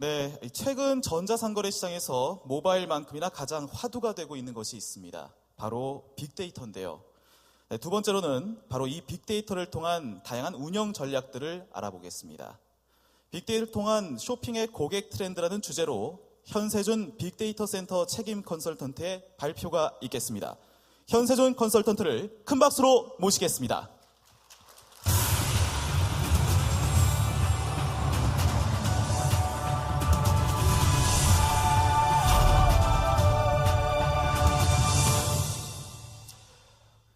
네, 최근 전자상거래 시장에서 모바일만큼이나 가장 화두가 되고 있는 것이 있습니다. 바로 빅데이터인데요. 네, 두 번째로는 바로 이 빅데이터를 통한 다양한 운영 전략들을 알아보겠습니다. 빅데이터를 통한 쇼핑의 고객 트렌드라는 주제로 현세준 빅데이터 센터 책임 컨설턴트의 발표가 있겠습니다. 현세준 컨설턴트를 큰 박수로 모시겠습니다.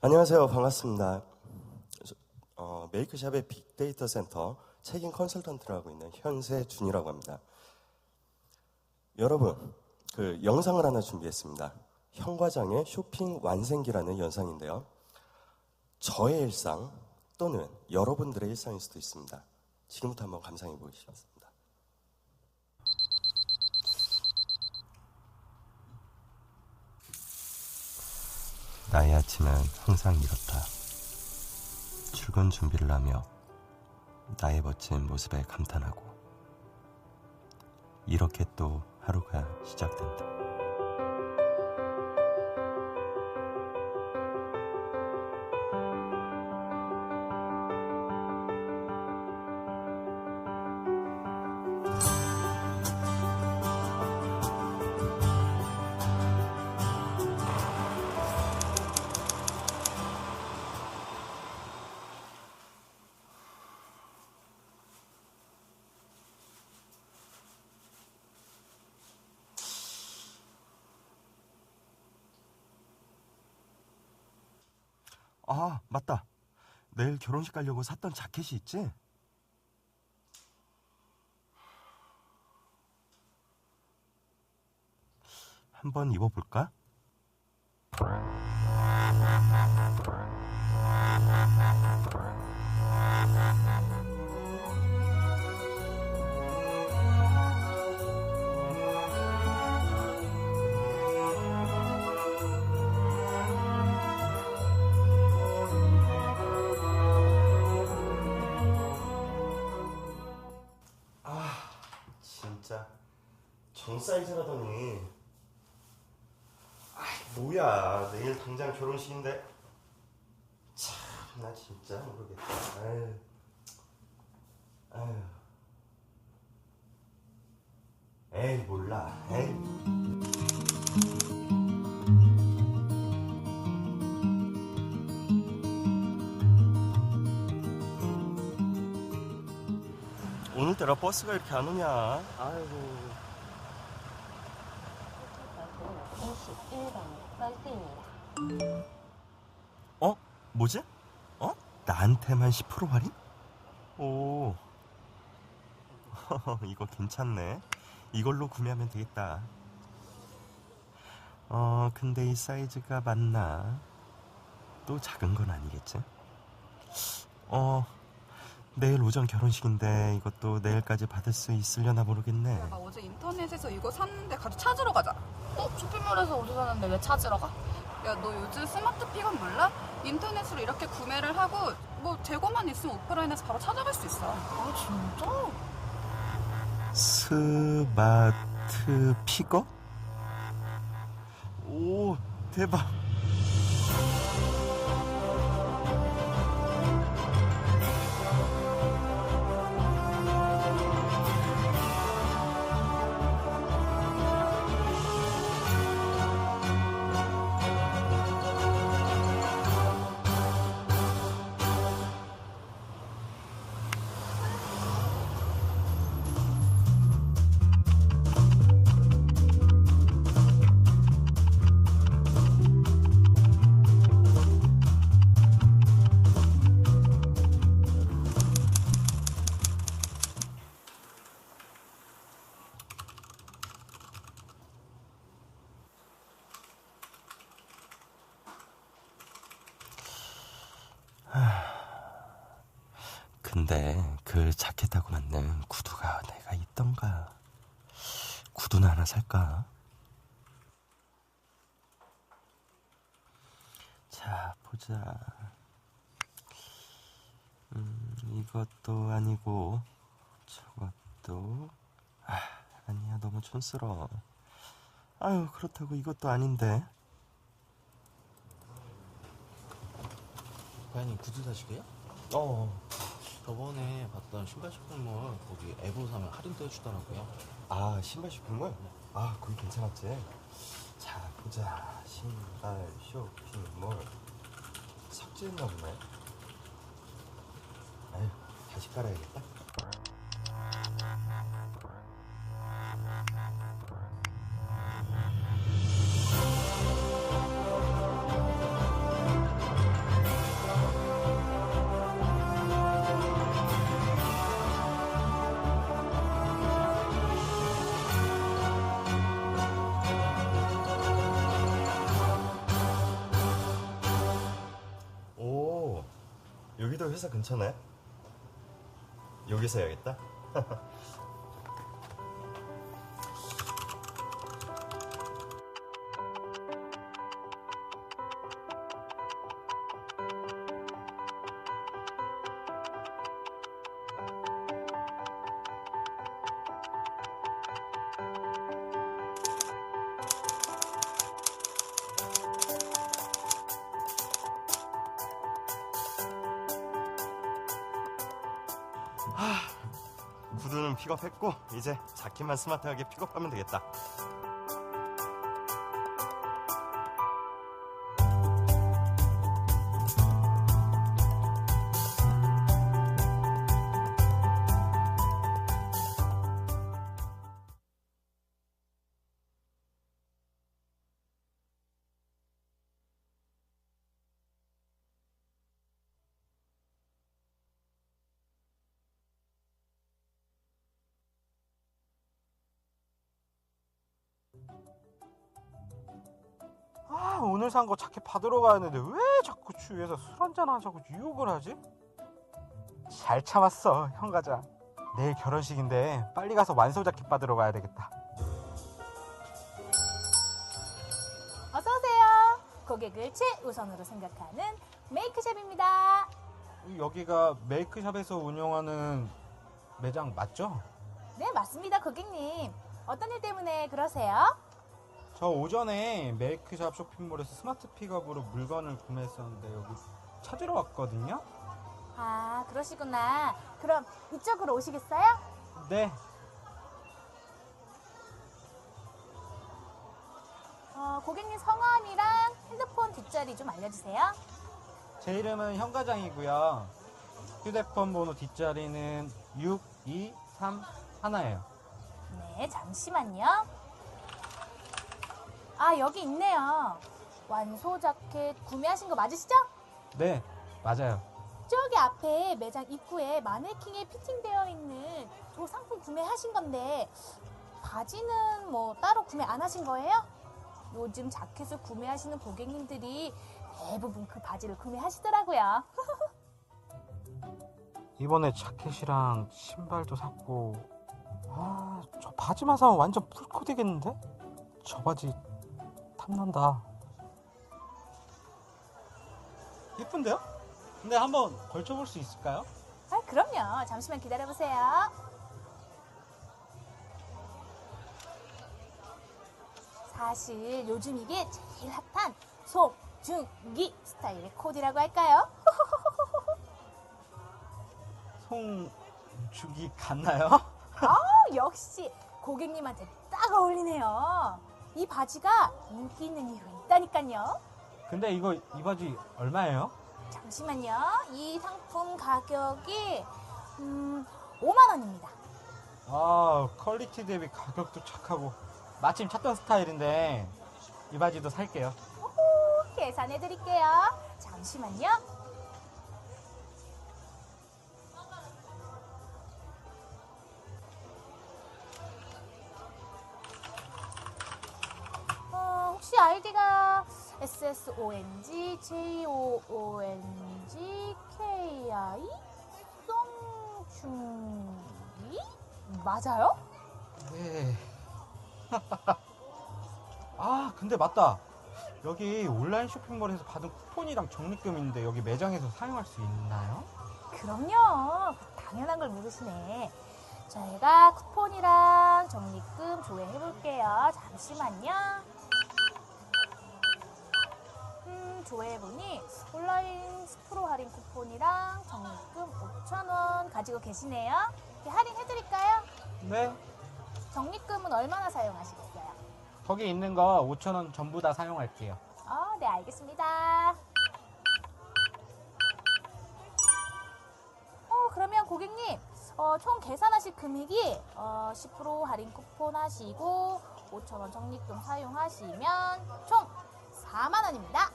안녕하세요. 반갑습니다. 메이크샵의 빅데이터 센터 책임 컨설턴트를 하고 있는 현세준이라고 합니다. 여러분, 영상을 하나 준비했습니다. 현과장의 쇼핑 완생기라는 영상인데요. 저의 일상 또는 여러분들의 일상일 수도 있습니다. 지금부터 한번 감상해 보시겠습니다. 나의 아침은 항상 이렇다. 출근 준비를 하며 나의 멋진 모습에 감탄하고 이렇게 또 하루가 시작된다. 아, 맞다. 내일 결혼식 가려고 샀던 자켓이 있지? 한번 입어볼까? 진짜 정 사이즈라더니 뭐야, 내일 당장 결혼식인데 참, 나 진짜 모르겠다. 아유. 에이, 몰라. 에이. 오늘따라 버스가 이렇게 안 오냐? 아이고. 21번 어? 뭐지? 나한테만 10% 할인? 오. 이거 괜찮네. 이걸로 구매하면 되겠다. 근데 이 사이즈가 맞나? 또 작은 건 아니겠지? 내일 오전 결혼식인데 이것도 내일까지 받을 수 있으려나 모르겠네. 나 어제 인터넷에서 이거 샀는데 같이 찾으러 가자. 쇼핑몰에서 어디 사는데 왜 찾으러 가? 야, 너 요즘 스마트 픽업 몰라? 인터넷으로 이렇게 구매를 하고 뭐 재고만 있으면 오프라인에서 바로 찾아갈 수 있어. 아 진짜? 스마트 픽업? 오, 대박. 근데 그 자켓하고 맞는 구두가 내가 있던가? 구두나 하나 살까? 자, 보자. 이것도 아니고 저것도 촌스러워. 아유, 그렇다고 이것도 아닌데. 과연님 구두 사시게요? 저번에 봤던 신발 쇼핑몰 거기 앱으로 사면 할인도 해주더라고요. 아, 신발 쇼핑몰? 아, 거기 괜찮았지. 자, 보자. 신발 쇼핑몰. 삭제했나 보네. 아유, 다시 깔아야겠다. 오, 여기도 회사 근처네. 여기서 해야겠다. 구두는 픽업했고 이제 자켓만 스마트하게 픽업하면 되겠다. 아, 오늘 산 거 자켓 받으러 가야 하는데 왜 자꾸 주위에서 술 한잔 하자고 유혹을 하지? 잘 참았어, 형 가자. 내일 결혼식인데 빨리 가서 완소 자켓 받으러 가야 되겠다. 어서오세요. 고객을 최우선으로 생각하는 메이크샵입니다. 여기가 메이크샵에서 운영하는 매장 맞죠? 네, 맞습니다, 고객님. 어떤 일 때문에 그러세요? 저 오전에 메이크샵 쇼핑몰에서 스마트 픽업으로 물건을 구매했었는데 여기 찾으러 왔거든요. 아, 그러시구나. 그럼 이쪽으로 오시겠어요? 네. 고객님 성함이랑 핸드폰 뒷자리 좀 알려주세요. 제 이름은 현과장이고요. 휴대폰 번호 뒷자리는 6231예요. 네, 잠시만요. 아, 여기 있네요. 완소 자켓 구매하신 거 맞으시죠? 네, 맞아요. 저기 앞에 매장 입구에 마네킹에 피팅되어 있는 저 상품 구매하신 건데 바지는 뭐 따로 구매 안 하신 거예요? 요즘 자켓을 구매하시는 고객님들이 대부분 그 바지를 구매하시더라고요. 이번에 자켓이랑 신발도 샀고, 아, 저 바지만 사면 완전 풀코디겠는데? 저 바지 탐난다. 예쁜데요? 근데 한번 걸쳐볼 수 있을까요? 아, 그럼요. 잠시만 기다려보세요. 사실 요즘 이게 제일 핫한 송중기 스타일의 코디라고 할까요? 송중기 같나요? 역시 고객님한테 딱 어울리네요. 이 바지가 인기 있는 이유가 있다니까요. 근데 이 바지 얼마예요? 잠시만요. 이 상품 가격이 5만 원입니다. 아, 퀄리티 대비 가격도 착하고 마침 찾던 스타일인데 이 바지도 살게요. 계산해 드릴게요. 잠시만요. 혹시 아이디가 SSONG, JOONG, 송중기? 맞아요? 네. 아, 근데 맞다. 여기 온라인 쇼핑몰에서 받은 쿠폰이랑 적립금 있는데 여기 매장에서 사용할 수 있나요? 그럼요. 당연한 걸 물으시네. 저희가 쿠폰이랑 적립금 조회해볼게요. 잠시만요. 조회해보니 온라인 10% 할인 쿠폰이랑 적립금 5,000원 가지고 계시네요. 이렇게 할인해드릴까요? 네. 적립금은 얼마나 사용하시겠어요? 거기 있는 거 5,000원 전부 다 사용할게요. 네, 알겠습니다. 그러면 고객님, 총 계산하실 금액이 10% 할인 쿠폰 하시고 5,000원 적립금 사용하시면 총 4만 원입니다.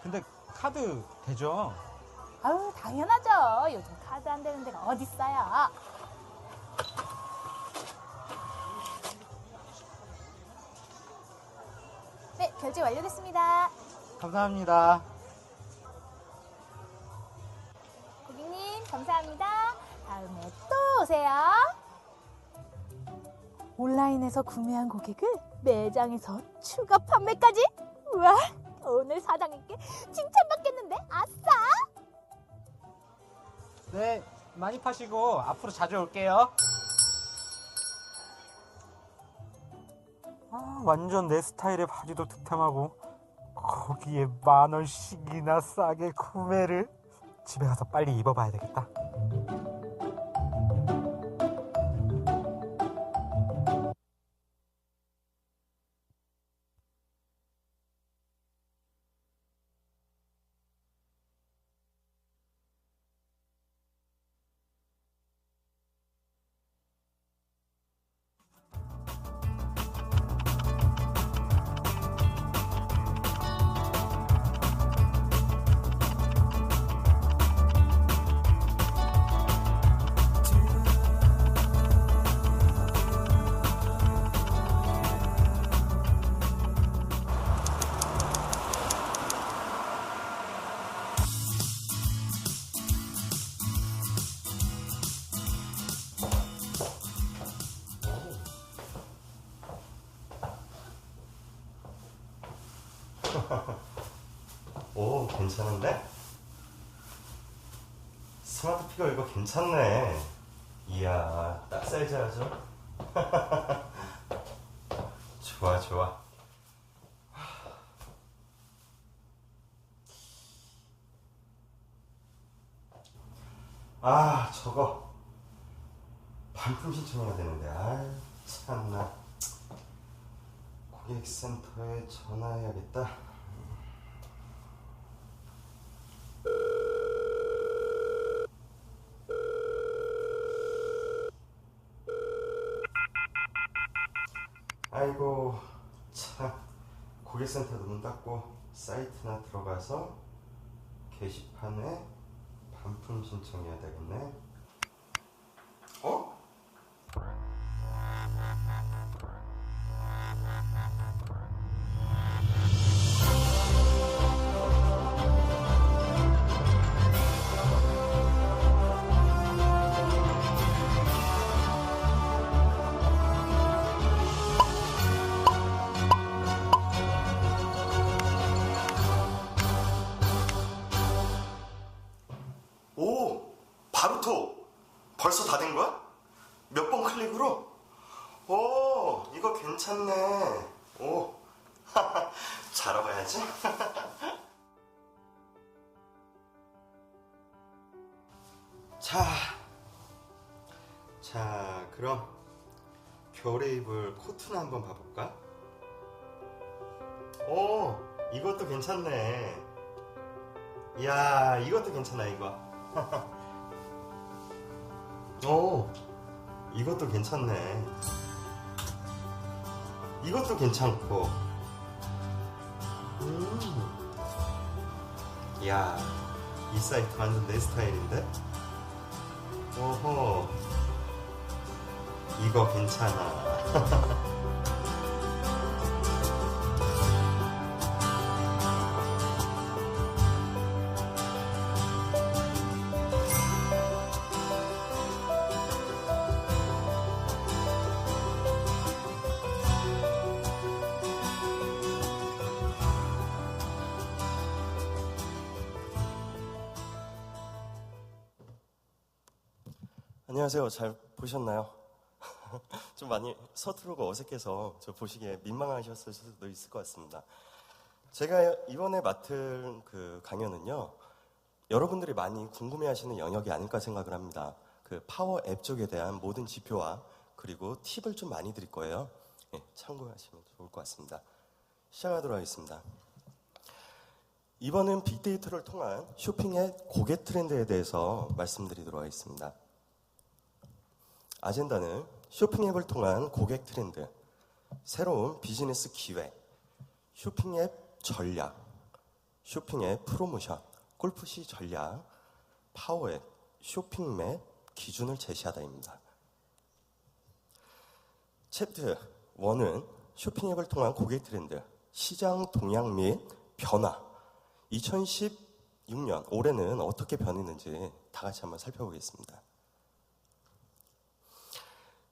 근데 카드 되죠? 아유, 당연하죠. 요즘 카드 안 되는 데가 어딨어요. 네, 결제 완료됐습니다. 감사합니다. 고객님, 감사합니다. 다음에 또 오세요. 온라인에서 구매한 고객을 매장에서 추가 판매까지? 우와, 오늘 사장님께 칭찬받겠는데? 아싸! 네, 많이 파시고 앞으로 자주 올게요. 완전 내 스타일의 바지도 득템하고 거기에 10,000원씩이나 싸게 구매를. 집에 가서 빨리 입어봐야 되겠다. 오, 괜찮은데? 스마트 피거 이거 괜찮네. 이야, 딱 사이즈라죠? 좋아, 좋아. 저거 반품 신청해야 되는데. 아유, 참나. 고객센터에 전화해야겠다. 아이고, 참. 고객센터도 문 닫고 사이트나 들어가서 게시판에 반품 신청해야 되겠네. 어? 오, 바루토. 벌써 다 된 거야? 몇 번 클릭으로? 오, 이거 괜찮네. 오, 자러 가야지. 자, 그럼 겨울에 입을 코트나 한번 봐볼까? 오, 이것도 괜찮네. 이야, 이것도 괜찮아, 이거. 오, 이것도 괜찮네. 이것도 괜찮고. 이야, 이 사이트 완전 내 스타일인데? 오호, 이거 괜찮아. 안녕하세요. 잘 보셨나요? 좀 많이 서투르고 어색해서 저 보시기에 민망하셨을 수도 있을 것 같습니다. 제가 이번에 맡은 그 강연은요, 여러분들이 많이 궁금해하시는 영역이 아닐까 생각을 합니다. 그 파워 앱 쪽에 대한 모든 지표와 그리고 팁을 좀 많이 드릴 거예요. 예, 참고하시면 좋을 것 같습니다. 시작하도록 하겠습니다. 이번은 빅데이터를 통한 쇼핑의 고객 트렌드에 대해서 말씀드리도록 하겠습니다. 아젠다는 쇼핑 앱을 통한 고객 트렌드, 새로운 비즈니스 기회, 쇼핑 앱 전략, 쇼핑 앱 프로모션, 골프시 전략, 파워 앱, 쇼핑 맵 기준을 제시하다입니다. 챕터 1은 쇼핑 앱을 통한 고객 트렌드, 시장 동향 및 변화, 2016년 올해는 어떻게 변했는지 다 같이 한번 살펴보겠습니다.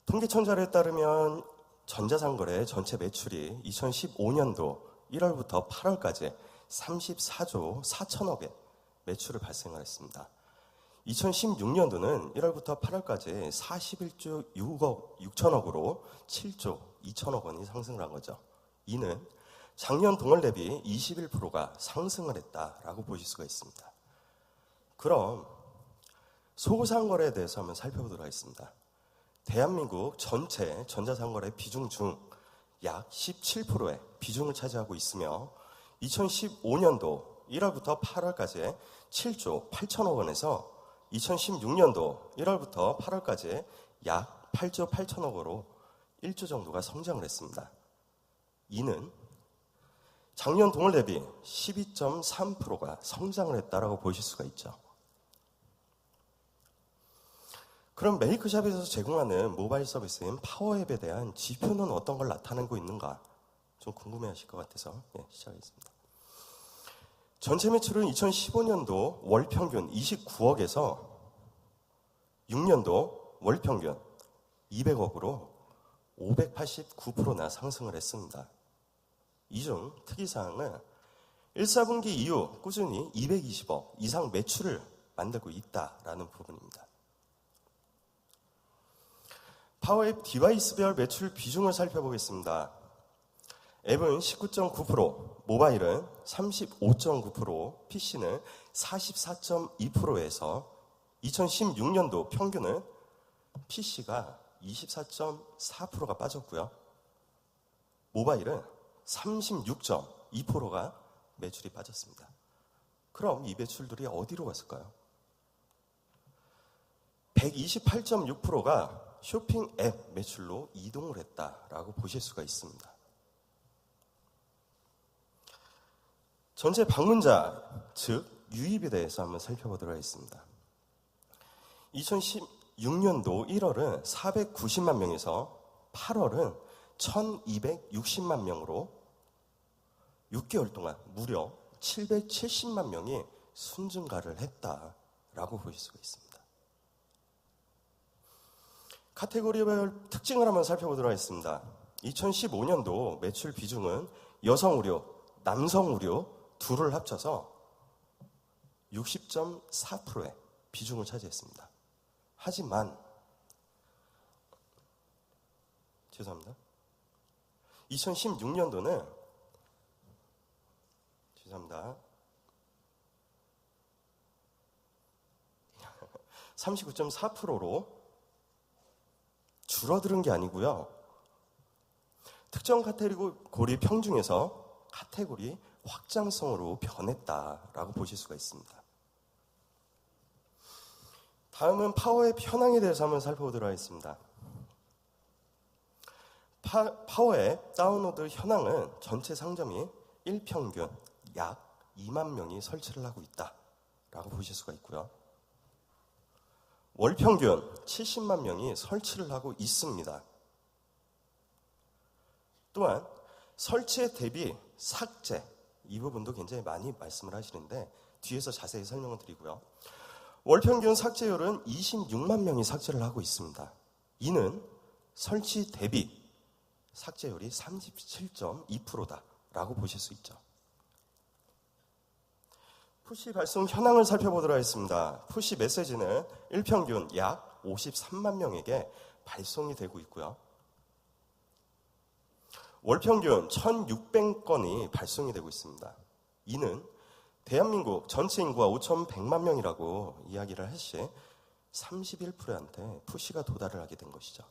통계청자에 따르면 전자상거래 전체 매출이 2015년도 1월부터 8월까지 34조 4천억의 매출을 발생을 했습니다. 2016년도는 1월부터 8월까지 41조 6억 6천억으로 7조 2천억 원이 상승을 한 거죠. 이는 작년 동월 대비 21%가 상승을 했다라고 보실 수가 있습니다. 그럼 소상거래에 대해서 한번 살펴보도록 하겠습니다. 대한민국 전체 전자상거래 비중 중 약 17%의 비중을 차지하고 있으며 2015년도 1월부터 8월까지 7조 8천억 원에서 2016년도 1월부터 8월까지 약 8조 8천억으로 1조 정도가 성장을 했습니다. 이는 작년 동월 대비 12.3%가 성장을 했다라고 보실 수가 있죠. 그럼 메이크샵에서 제공하는 모바일 서비스인 파워앱에 대한 지표는 어떤 걸 나타내고 있는가? 좀 궁금해하실 것 같아서 시작하겠습니다. 전체 매출은 2015년도 월 평균 29억에서 6년도 월 평균 200억으로 589%나 상승을 했습니다. 이 중 특이사항은 1사분기 이후 꾸준히 220억 이상 매출을 만들고 있다라는 부분입니다. 파워앱 디바이스별 매출 비중을 살펴보겠습니다. 앱은 19.9%, 모바일은 35.9%, PC는 44.2%에서 2016년도 평균은 PC가 24.4%가 빠졌고요. 모바일은 36.2%가 매출이 빠졌습니다. 그럼 이 매출들이 어디로 갔을까요? 128.6%가 쇼핑 앱 매출로 이동을 했다라고 보실 수가 있습니다. 전체 방문자, 즉 유입에 대해서 한번 살펴보도록 하겠습니다. 2016년도 1월은 490만 명에서 8월은 1260만 명으로 6개월 동안 무려 770만 명이 순증가를 했다라고 보실 수가 있습니다. 카테고리별 특징을 한번 살펴보도록 하겠습니다. 2015년도 매출 비중은 여성 의류, 남성 의류 둘을 합쳐서 60.4%의 비중을 차지했습니다. 하지만 죄송합니다. 2016년도는 39.4%로 줄어드는 게 아니고요. 특정 카테고리 평중에서 카테고리 확장성으로 변했다라고 보실 수가 있습니다. 다음은 파워앱 현황에 대해서 한번 살펴보도록 하겠습니다. 파워앱 다운로드 현황은 전체 상점이 일평균 약 2만 명이 설치를 하고 있다라고 보실 수가 있고요. 월평균 70만 명이 설치를 하고 있습니다. 또한 설치에 대비 삭제, 이 부분도 굉장히 많이 말씀을 하시는데 뒤에서 자세히 설명을 드리고요. 월평균 삭제율은 26만 명이 삭제를 하고 있습니다. 이는 설치 대비 삭제율이 37.2%다라고 보실 수 있죠. 푸시 발송 현황을 살펴보도록 하겠습니다. 푸시 메시지는 일평균 약 53만 명에게 발송이 되고 있고요. 월 평균 1,600건이 발송이 되고 있습니다. 이는 대한민국 전체 인구가 5,100만 명이라고 이야기를 할 시 31%한테 푸시가 도달을 하게 된 것이죠.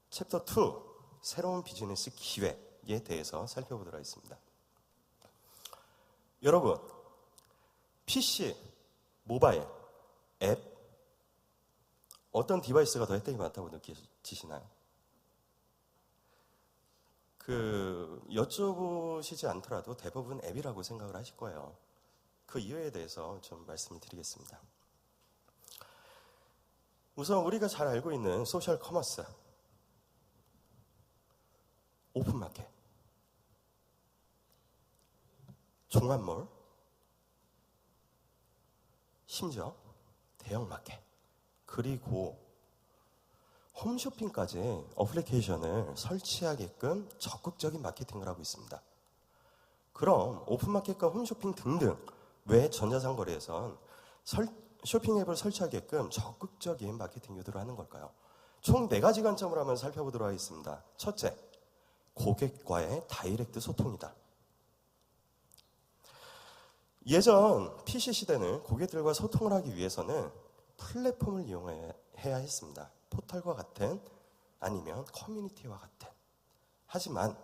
챕터 2, 새로운 비즈니스 기회에 대해서 살펴보도록 하겠습니다. 여러분, PC, 모바일, 앱, 어떤 디바이스가 더 혜택이 많다고 느끼시나요? 여쭤보시지 않더라도 대부분 앱이라고 생각을 하실 거예요. 그 이유에 대해서 좀 말씀을 드리겠습니다. 우선 우리가 잘 알고 있는 소셜 커머스, 오픈마켓, 종합몰, 심지어 대형마켓, 그리고 홈쇼핑까지 어플리케이션을 설치하게끔 적극적인 마케팅을 하고 있습니다. 그럼 오픈마켓과 홈쇼핑 등등 왜 전자상거래에선 쇼핑 앱을 설치하게끔 적극적인 마케팅 유도를 하는 걸까요? 총 4가지 관점으로 한번 살펴보도록 하겠습니다. 첫째, 고객과의 다이렉트 소통이다. 예전 PC 시대는 고객들과 소통을 하기 위해서는 플랫폼을 이용해야 했습니다. 포털과 같은 아니면 커뮤니티와 같은. 하지만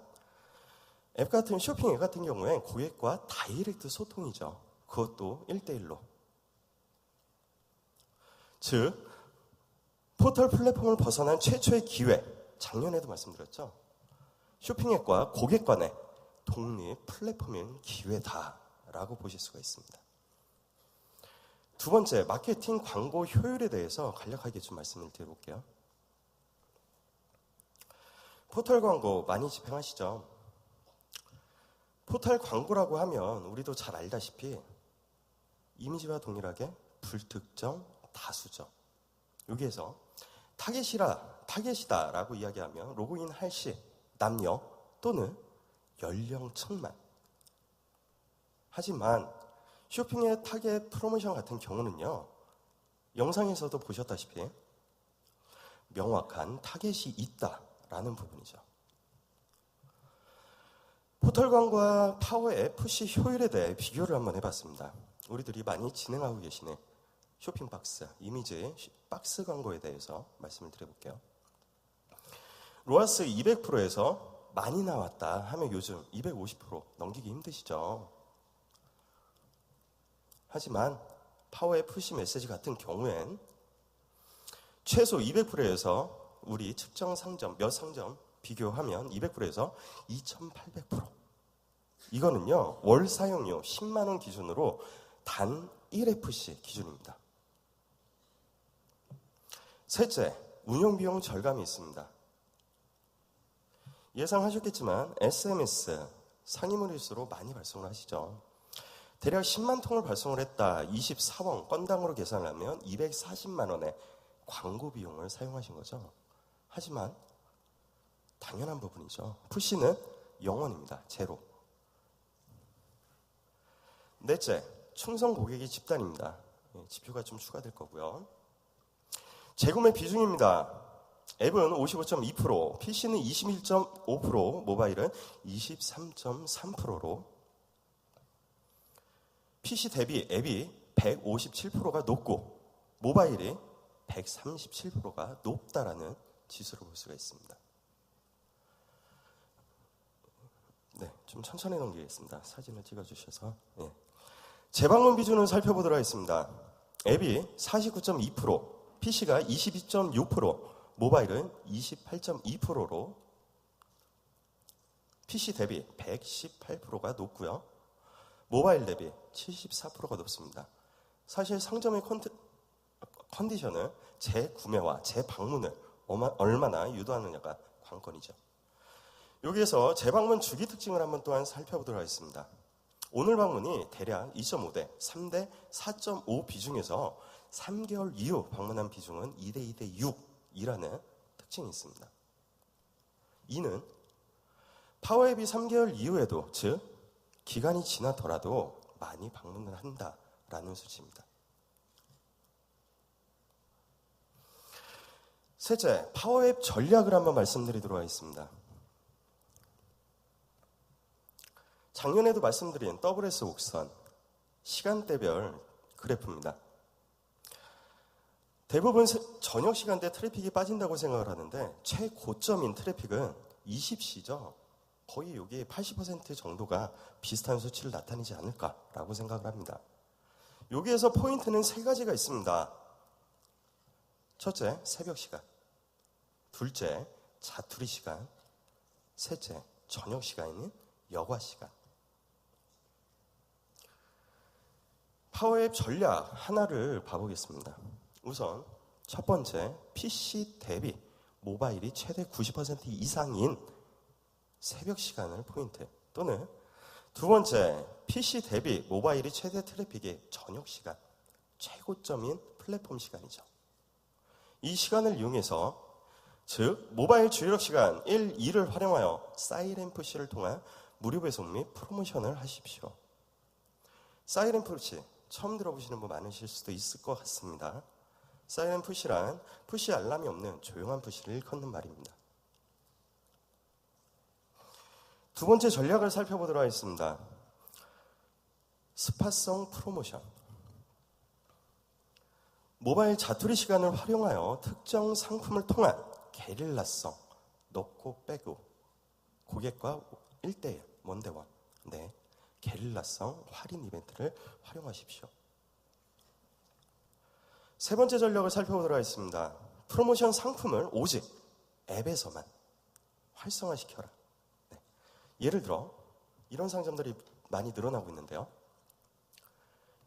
앱 같은 쇼핑 앱 같은 경우엔 고객과 다이렉트 소통이죠. 그것도 1대1로. 즉 포털 플랫폼을 벗어난 최초의 기회, 작년에도 말씀드렸죠. 쇼핑 앱과 고객 간의 독립 플랫폼인 기회다라고 보실 수가 있습니다. 두 번째, 마케팅 광고 효율에 대해서 간략하게 좀 말씀을 드려볼게요. 포털 광고 많이 집행하시죠? 포털 광고라고 하면 우리도 잘 알다시피 이미지와 동일하게 불특정 다수죠. 여기에서 타겟이다라고 이야기하면 로그인 할 시 남녀 또는 연령층만. 하지만 쇼핑의 타겟 프로모션 같은 경우는요, 영상에서도 보셨다시피 명확한 타겟이 있다라는 부분이죠. 포털 광고와 파워 앱 푸시 효율에 대해 비교를 한번 해봤습니다. 우리들이 많이 진행하고 계시는 쇼핑 박스, 이미지 박스 광고에 대해서 말씀을 드려볼게요. 로아스 200%에서 많이 나왔다 하면 요즘 250% 넘기기 힘드시죠? 하지만 파워의 푸시 메시지 같은 경우엔 최소 200%에서 우리 측정 상점, 몇 상점 비교하면 200%에서 2800%. 이거는요, 월 사용료 10만 원 기준으로 단 1FC 기준입니다. 셋째, 운영비용 절감이 있습니다. 예상하셨겠지만 SMS, 상위물일수록 많이 발송을 하시죠. 대략 10만 통을 발송을 했다. 24원 건당으로 계산을 하면 240만 원의 광고 비용을 사용하신 거죠. 하지만 당연한 부분이죠. 푸시는 0원입니다. 제로. 넷째, 충성 고객이 집단입니다. 지표가 좀 추가될 거고요. 재구매 비중입니다. 앱은 55.2%, PC는 21.5%, 모바일은 23.3%로 PC 대비 앱이 157%가 높고 모바일이 137%가 높다라는 지수를 볼 수가 있습니다. 네, 좀 천천히 넘기겠습니다. 사진을 찍어주셔서. 네. 재방문 비중을 살펴보도록 하겠습니다. 앱이 49.2%, PC가 22.6%, 모바일은 28.2%로 PC 대비 118%가 높고요. 모바일 대비 74%가 높습니다. 사실 상점의 컨디션을 재구매와 재방문을 얼마나 유도하느냐가 관건이죠. 여기에서 재방문 주기 특징을 한번 또한 살펴보도록 하겠습니다. 오늘 방문이 대략 2.5대 3대 4.5 비중에서 3개월 이후 방문한 비중은 2대 2대 6이라는 특징이 있습니다. 이는 파워앱이 3개월 이후에도, 즉 기간이 지나더라도 많이 방문을 한다라는 수치입니다. 셋째, 파워앱 전략을 한번 말씀드리도록 하겠습니다. 작년에도 말씀드린 WS 옥선 시간대별 그래프입니다. 대부분 저녁 시간대 트래픽이 빠진다고 생각을 하는데 최고점인 트래픽은 20시죠. 거의 여기 80% 정도가 비슷한 수치를 나타내지 않을까라고 생각을 합니다. 여기에서 포인트는 세 가지가 있습니다. 첫째, 새벽 시간. 둘째, 자투리 시간. 셋째, 저녁 시간인 여가 시간. 파워앱 전략 하나를 봐보겠습니다. 우선 첫 번째, PC 대비 모바일이 최대 90% 이상인 새벽 시간을 포인트, 또는 두 번째, PC 대비 모바일이 최대 트래픽의 저녁 시간, 최고점인 플랫폼 시간이죠. 이 시간을 이용해서, 즉 모바일 주의력 시간 1, 2를 활용하여 사이렌 푸시를 통한 무료 배송 및 프로모션을 하십시오. 사이렌 푸시 처음 들어보시는 분 많으실 수도 있을 것 같습니다. 사이렌 푸시란 푸시 알람이 없는 조용한 푸시를 일컫는 말입니다. 두 번째 전략을 살펴보도록 하겠습니다. 스팟성 프로모션. 모바일 자투리 시간을 활용하여 특정 상품을 통한 게릴라성, 넣고 빼고 고객과 1대1, 원대원, 네, 게릴라성 할인 이벤트를 활용하십시오. 세 번째 전략을 살펴보도록 하겠습니다. 프로모션 상품을 오직 앱에서만 활성화시켜라. 네. 예를 들어 이런 상점들이 많이 늘어나고 있는데요.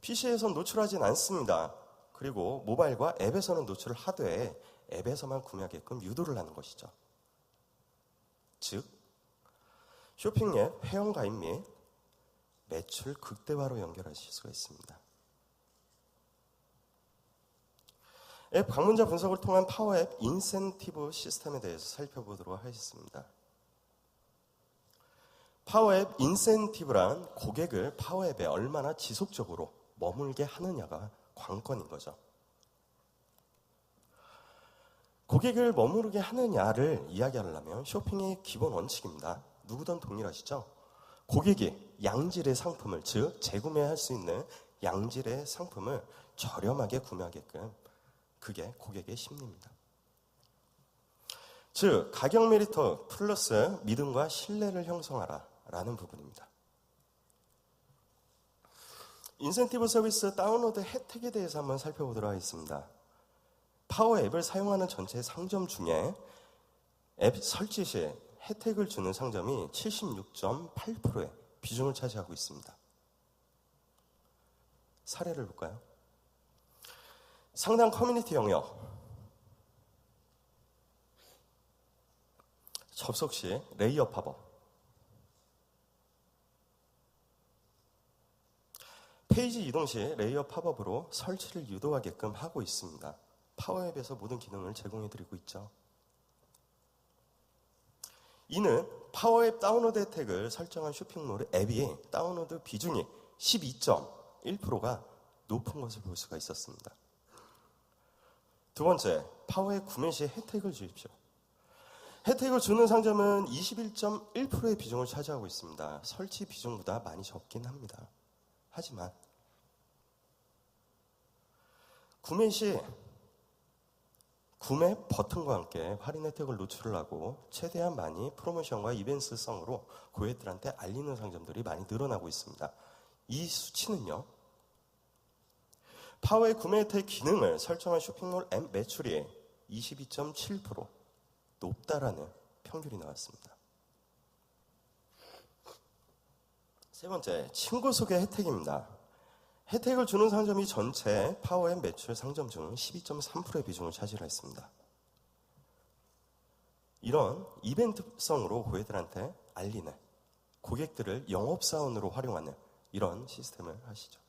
PC에선 노출하진 않습니다. 그리고 모바일과 앱에서는 노출을 하되 앱에서만 구매하게끔 유도를 하는 것이죠. 즉 쇼핑 앱 회원가입 및 매출 극대화로 연결하실 수가 있습니다. 앱 방문자 분석을 통한 파워앱 인센티브 시스템에 대해서 살펴보도록 하겠습니다. 파워앱 인센티브란 고객을 파워앱에 얼마나 지속적으로 머물게 하느냐가 관건인 거죠. 고객을 머무르게 하느냐를 이야기하려면 쇼핑의 기본 원칙입니다. 누구든 동일하시죠? 고객이 양질의 상품을, 즉 재구매할 수 있는 양질의 상품을 저렴하게 구매하게끔, 그게 고객의 심리입니다. 즉 가격 메리트 플러스 믿음과 신뢰를 형성하라 라는 부분입니다. 인센티브 서비스 다운로드 혜택에 대해서 한번 살펴보도록 하겠습니다. 파워 앱을 사용하는 전체 상점 중에 앱 설치 시 혜택을 주는 상점이 76.8%의 비중을 차지하고 있습니다. 사례를 볼까요? 상단 커뮤니티 영역, 접속 시 레이어 팝업, 페이지 이동 시 레이어 팝업으로 설치를 유도하게끔 하고 있습니다. 파워앱에서 모든 기능을 제공해드리고 있죠. 이는 파워앱 다운로드 혜택을 설정한 쇼핑몰 앱이 다운로드 비중이 12.1%가 높은 것을 볼 수가 있었습니다. 두 번째, 파워앱 구매 시 혜택을 주십시오. 혜택을 주는 상점은 21.1%의 비중을 차지하고 있습니다. 설치 비중보다 많이 적긴 합니다. 하지만 구매 시 구매 버튼과 함께 할인 혜택을 노출을 하고 최대한 많이 프로모션과 이벤트성으로 고객들한테 알리는 상점들이 많이 늘어나고 있습니다. 이 수치는요, 파워의 구매 혜택 기능을 설정한 쇼핑몰 앱 매출이 22.7% 높다라는 평균이 나왔습니다. 세 번째, 친구 소개 혜택입니다. 혜택을 주는 상점이 전체 파워앱 매출 상점 중 12.3%의 비중을 차지했습니다. 이런 이벤트성으로 고객들한테 알리는, 고객들을 영업사원으로 활용하는 이런 시스템을 하시죠.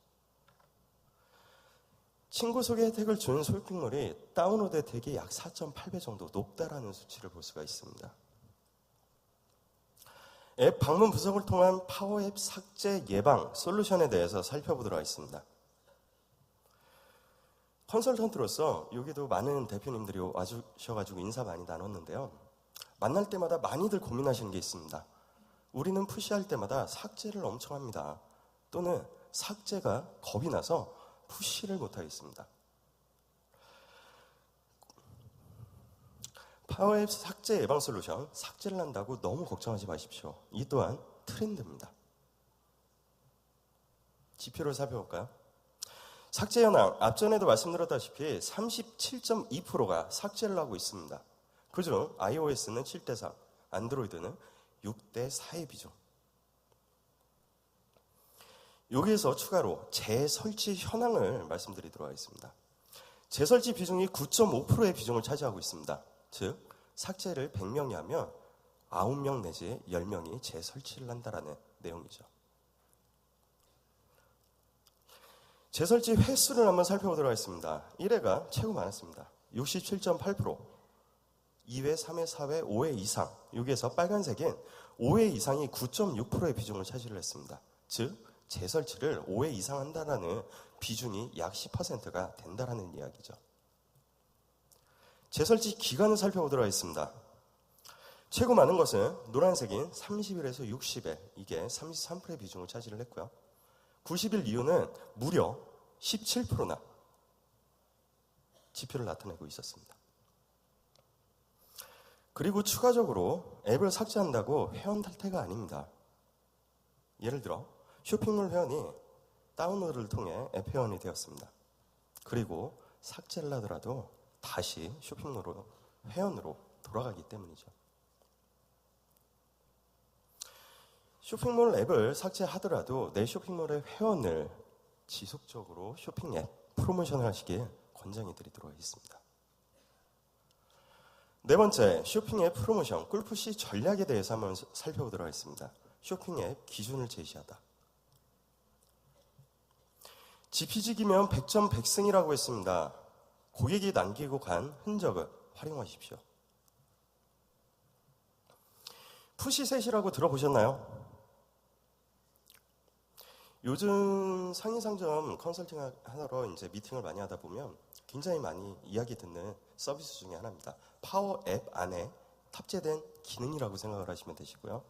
친구 소개 혜택을 주는 쇼핑몰이 다운로드 혜택이 약 4.8배 정도 높다라는 수치를 볼 수가 있습니다. 앱 방문 분석을 통한 파워앱 삭제 예방 솔루션에 대해서 살펴보도록 하겠습니다. 컨설턴트로서 여기도 많은 대표님들이 와주셔가지고 인사 많이 나눴는데요. 만날 때마다 많이들 고민하시는 게 있습니다. 우리는 푸시할 때마다 삭제를 엄청 합니다. 또는 삭제가 겁이 나서 푸시를 못하겠습니다. 파워앱 삭제 예방 솔루션, 삭제를 한다고 너무 걱정하지 마십시오. 이 또한 트렌드입니다. 지표를 살펴볼까요? 삭제 현황, 앞전에도 말씀드렸다시피 37.2%가 삭제를 하고 있습니다. 그중 iOS는 7대4, 안드로이드는 6대4의 비중. 여기에서 추가로 재설치 현황을 말씀드리도록 하겠습니다. 재설치 비중이 9.5%의 비중을 차지하고 있습니다. 즉, 삭제를 100명이 하면 9명 내지 10명이 재설치를 한다는 내용이죠. 재설치 횟수를 한번 살펴보도록 하겠습니다. 1회가 최고 많았습니다. 67.8%, 2회, 3회, 4회, 5회 이상. 여기에서 빨간색인 5회 이상이 9.6%의 비중을 차지를 했습니다. 즉, 재설치를 5회 이상 한다는 비중이 약 10%가 된다는 이야기죠. 재설치 기간을 살펴보도록 하겠습니다. 최고 많은 것은 노란색인 30일에서 60일, 이게 33%의 비중을 차지를 했고요. 90일 이후는 무려 17%나 지표를 나타내고 있었습니다. 그리고 추가적으로 앱을 삭제한다고 회원 탈퇴가 아닙니다. 예를 들어 쇼핑몰 회원이 다운로드를 통해 앱 회원이 되었습니다. 그리고 삭제를 하더라도 다시 쇼핑몰로 회원으로 돌아가기 때문이죠. 쇼핑몰 앱을 삭제하더라도 내 쇼핑몰의 회원을 지속적으로 쇼핑 앱 프로모션을 하시길 권장해 드리도록 하겠습니다. 네 번째, 쇼핑 앱 프로모션 꿀푸시 전략에 대해서 한번 살펴보도록 하겠습니다. 쇼핑 앱 기준을 제시하다. 지피지기면 100점 100승이라고 했습니다. 고객이 남기고 간 흔적을 활용하십시오. 푸시셋이라고 들어보셨나요? 요즘 상인상점 컨설팅 하러 이제 미팅을 많이 하다 보면 굉장히 많이 이야기 듣는 서비스 중에 하나입니다. 파워 앱 안에 탑재된 기능이라고 생각을 하시면 되시고요.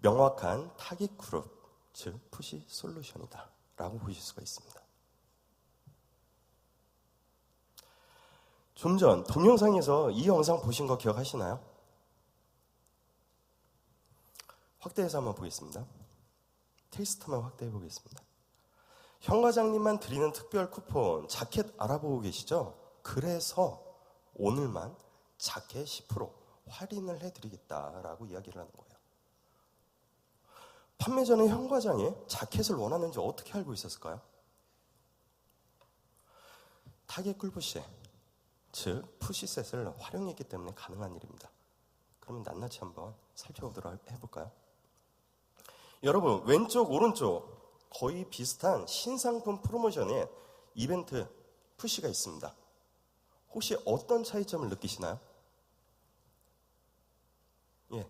명확한 타깃 그룹, 즉 푸시 솔루션이다 라고 보실 수가 있습니다. 좀 전 동영상에서 이 영상 보신 거 기억하시나요? 확대해서 한번 보겠습니다. 테이스트만 확대해 보겠습니다. 형 과장님만 드리는 특별 쿠폰 자켓 알아보고 계시죠? 그래서 오늘만 자켓 10% 할인을 해드리겠다라고 이야기를 하는 거예요. 판매 전에 형 과장이 자켓을 원하는지 어떻게 알고 있었을까요? 타겟 꿀푸시, 즉 푸시셋을 활용했기 때문에 가능한 일입니다. 그러면 낱낱이 한번 살펴보도록 해볼까요? 여러분, 왼쪽 오른쪽 거의 비슷한 신상품 프로모션에 이벤트 푸시가 있습니다. 혹시 어떤 차이점을 느끼시나요? 예,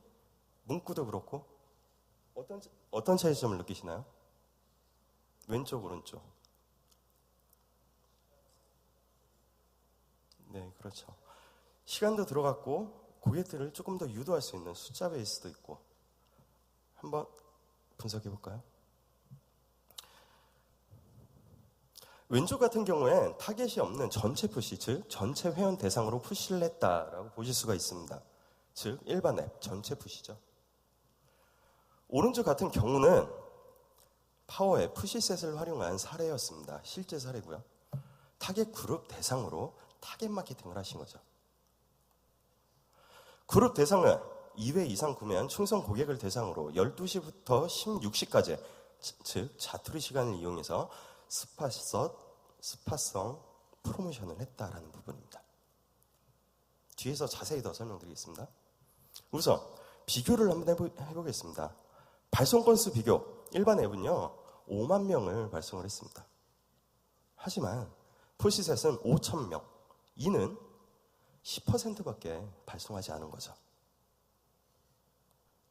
문구도 그렇고 어떤 차이점을 느끼시나요? 왼쪽 오른쪽. 네, 그렇죠. 시간도 들어갔고 고객들을 조금 더 유도할 수 있는 숫자 베이스도 있고. 한번 분석해 볼까요? 왼쪽 같은 경우엔 타겟이 없는 전체 푸시, 즉 전체 회원 대상으로 푸시를 했다라고 보실 수가 있습니다. 즉 일반 앱 전체 푸시죠. 오른쪽 같은 경우는 파워앱 푸시셋을 활용한 사례였습니다. 실제 사례고요. 타겟 그룹 대상으로 타겟 마케팅을 하신 거죠. 그룹 대상은 2회 이상 구매한 충성 고객을 대상으로 12시부터 16시까지, 즉 자투리 시간을 이용해서 스팟성 프로모션을 했다라는 부분입니다. 뒤에서 자세히 더 설명드리겠습니다. 우선 비교를 한번 해보겠습니다. 발송 건수 비교. 일반 앱은요 5만 명을 발송을 했습니다. 하지만 푸시셋은 5,000명. 이는 10%밖에 발송하지 않은 거죠.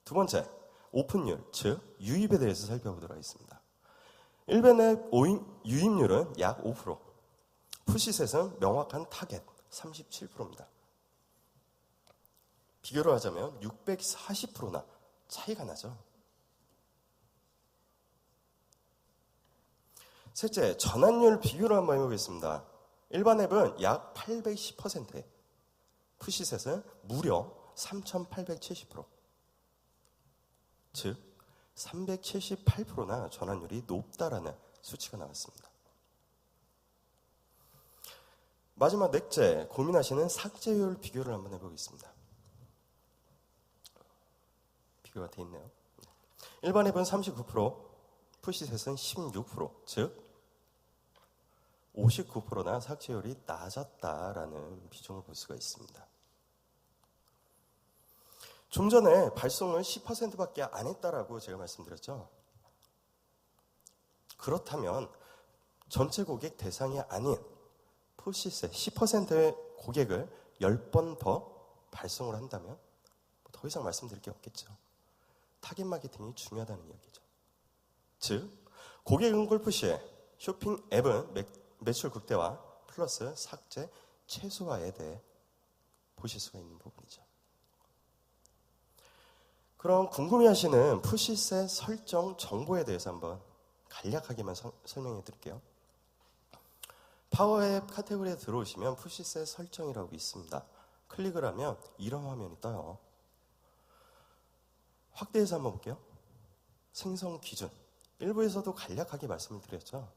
두 번째, 오픈율, 즉 유입에 대해서 살펴보도록 하겠습니다. 일반 앱 유입률은 약 5%, 푸시셋은 명확한 타겟 37%입니다. 비교를 하자면 640%나 차이가 나죠. 셋째, 전환율 비교를 한번 해보겠습니다. 일반 앱은 약 810%, 푸시셋은 무려 3870%. 즉 378%나 전환율이 높다라는 수치가 나왔습니다. 마지막 넷째, 고민하시는 삭제율 비교를 한번 해보겠습니다. 비교가 돼 있네요. 일반 앱은 39%, 푸시셋은 16%, 즉 59%나 삭제율이 낮았다라는 비중을 볼 수가 있습니다. 좀 전에 발송을 10%밖에 안 했다라고 제가 말씀드렸죠. 그렇다면 전체 고객 대상이 아닌 푸시셋 10%의 고객을 10번 더 발송을 한다면 더 이상 말씀드릴 게 없겠죠. 타겟 마케팅이 중요하다는 이야기죠. 즉 고객 응골 푸시에 쇼핑 앱은 매출 극대화 플러스 삭제 최소화에 대해 보실 수가 있는 부분이죠. 그럼 궁금해하시는 푸시셋 설정 정보에 대해서 한번 간략하게만 설명해 드릴게요. 파워앱 카테고리에 들어오시면 푸시셋 설정이라고 있습니다. 클릭을 하면 이런 화면이 떠요. 확대해서 한번 볼게요. 생성 기준. 일부에서도 간략하게 말씀을 드렸죠.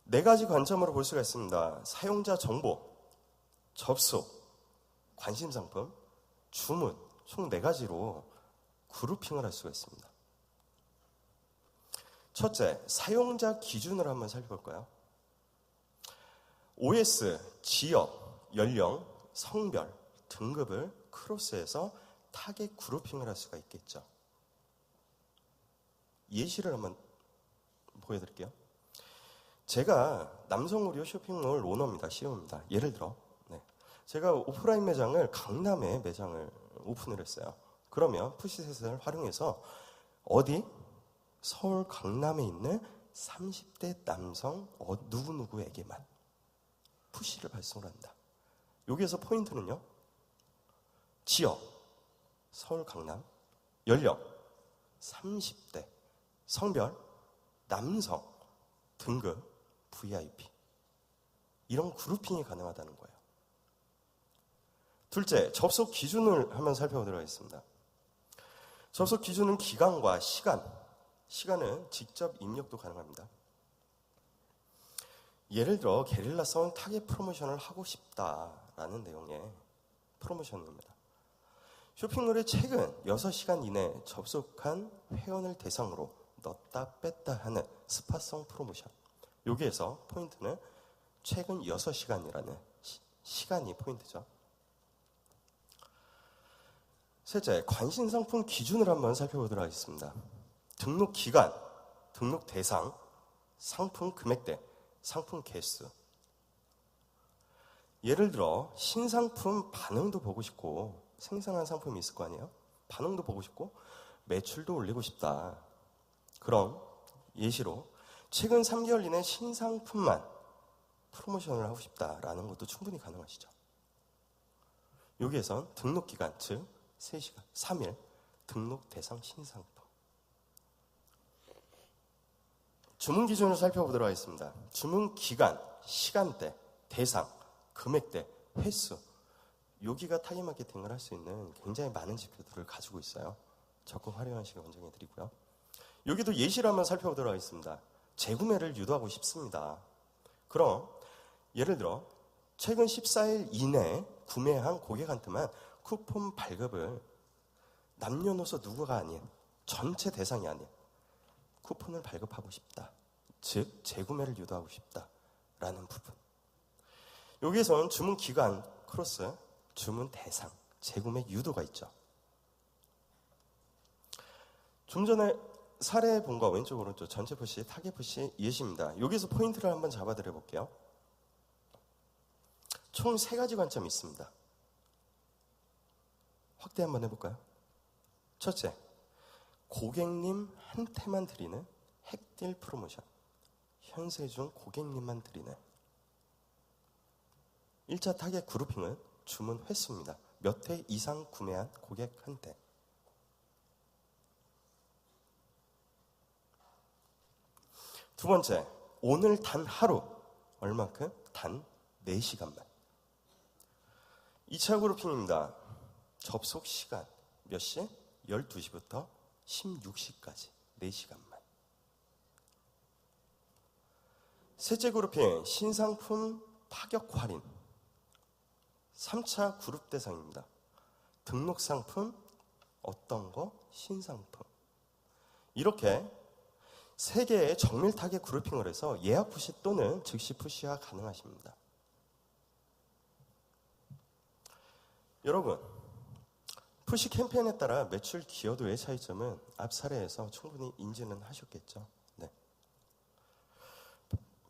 4가지 관점으로 볼 수가 있습니다. 사용자 정보, 접속, 관심 상품, 주문, 총 4가지로 그룹핑을 할 수가 있습니다. 첫째, 사용자 기준을 한번 살펴볼까요? OS, 지역, 연령, 성별, 등급을 크로스해서 타겟 그룹핑을 할 수가 있겠죠. 예시를 한번 보여드릴게요. 제가 남성 의류 쇼핑몰 오너입니다. CEO입니다. 예를 들어 제가 오프라인 매장을 강남에 매장을 오픈을 했어요. 그러면 푸시셋을 활용해서 어디? 서울 강남에 있는 30대 남성 누구누구에게만 푸시를 발송을 한다. 여기에서 포인트는요. 지역, 서울 강남, 연령, 30대, 성별, 남성, 등급, VIP. 이런 그룹핑이 가능하다는 거예요. 둘째, 접속 기준을 한번 살펴보도록 하겠습니다. 접속 기준은 기간과 시간은 직접 입력도 가능합니다. 예를 들어 게릴라성 타겟 프로모션을 하고 싶다라는 내용의 프로모션입니다. 쇼핑몰에 최근 6시간 이내에 접속한 회원을 대상으로 넣었다 뺐다 하는 스팟성 프로모션. 여기에서 포인트는 최근 6시간이라는 시간이 포인트죠. 셋째, 관심 상품 기준을 한번 살펴보도록 하겠습니다. 등록 기간, 등록 대상, 상품 금액대, 상품 개수. 예를 들어 신상품 반응도 보고 싶고 생산한 상품이 있을 거 아니에요? 반응도 보고 싶고 매출도 올리고 싶다. 그럼 예시로 최근 3개월 이내 신상품만 프로모션을 하고 싶다라는 것도 충분히 가능하시죠. 여기에선 등록 기간, 즉 3시간, 3일 등록 대상 신상품. 주문 기준을 살펴보도록 하겠습니다. 주문 기간, 시간대, 대상, 금액대, 횟수. 여기가 타겟 마케팅을 할 수 있는 굉장히 많은 지표들을 가지고 있어요. 적극 활용하시길 권장해 드리고요. 여기도 예시를 한번 살펴보도록 하겠습니다. 재구매를 유도하고 싶습니다. 그럼 예를 들어 최근 14일 이내에 구매한 고객한테만 쿠폰 발급을 남녀노소 누구가 아닌 전체 대상이 아닌 쿠폰을 발급하고 싶다. 즉 재구매를 유도하고 싶다라는 부분. 여기에선 주문 기간 크로스 주문 대상 재구매 유도가 있죠. 좀 전에 사례 본 거 왼쪽 오른쪽 전체 푸시 타겟 푸시 예시입니다. 여기서 포인트를 한번 잡아드려 볼게요. 총 3가지 관점이 있습니다. 확대 한번 해볼까요? 첫째, 고객님한테만 드리는 핵딜 프로모션. 현세 중 고객님만 드리는 1차 타겟 그룹핑은 주문 횟수입니다. 몇 회 이상 구매한 고객한테. 두 번째, 오늘 단 하루. 얼마큼? 단 4시간만. 2차 그룹핑입니다. 접속 시간 몇 시? 12시부터 16시까지 4시간만. 셋째 그룹핑, 신상품 파격 할인. 3차 그룹 대상입니다. 등록 상품, 어떤 거? 신상품. 이렇게 3개의 정밀 타겟 그룹핑을 해서 예약 푸시 또는 즉시 푸시가 가능하십니다. 여러분, 푸시 캠페인에 따라 매출 기여도의 차이점은 앞 사례에서 충분히 인지는 하셨겠죠. 네.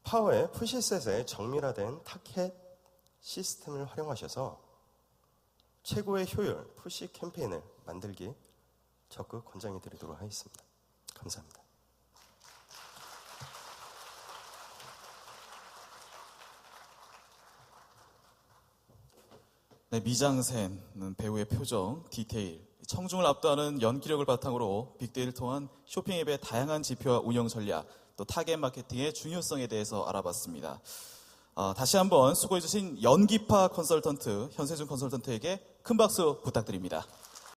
파워의 푸시셋의 정밀화된 타겟 시스템을 활용하셔서 최고의 효율 푸시 캠페인을 만들기 적극 권장해 드리도록 하겠습니다. 감사합니다. 네, 미장센, 배우의 표정, 디테일, 청중을 압도하는 연기력을 바탕으로 빅데이터를 통한 쇼핑 앱의 다양한 지표와 운영 전략, 또 타겟 마케팅의 중요성에 대해서 알아봤습니다. 다시 한번 수고해주신 연기파 컨설턴트, 현세준 컨설턴트에게 큰 박수 부탁드립니다.